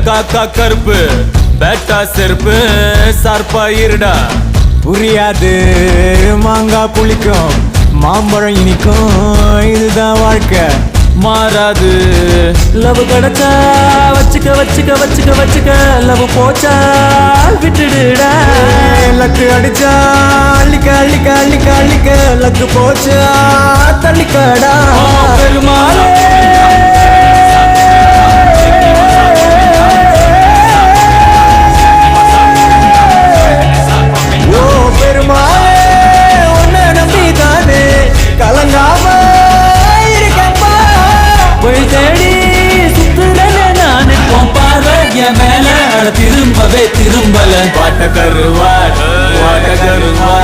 காக்கா கருப்பு பேட்டா செருப்பு சார்பா இருடா. புரியாது மாங்காய் புளிக்கும் மாம்பழம் இனிக்கும் இதுதான் வாழ்க்கை மாறாது. லவ் கிடைச்சா வச்சுக்க வச்சுக்க வச்சுக்க வச்சுக்க லவ் போச்சா விட்டுடுடா. லக்கு அடிச்சா அள்ளிக்க அள்ளிக்க அள்ளிக்க அள்ளிக்க லக்கு போச்சா தள்ளிக்கடா. பெருமாளே ஓ பெருமாளே உன்னை நம்பிதானே கலங்காம இருக்கப்பா. போய் தேடி சுத்துறேனே நானு உன் பார்வை என் மேல திரும்பவே திரும்பல. வாட்ட கருவாட் வாட்ட கருவாட்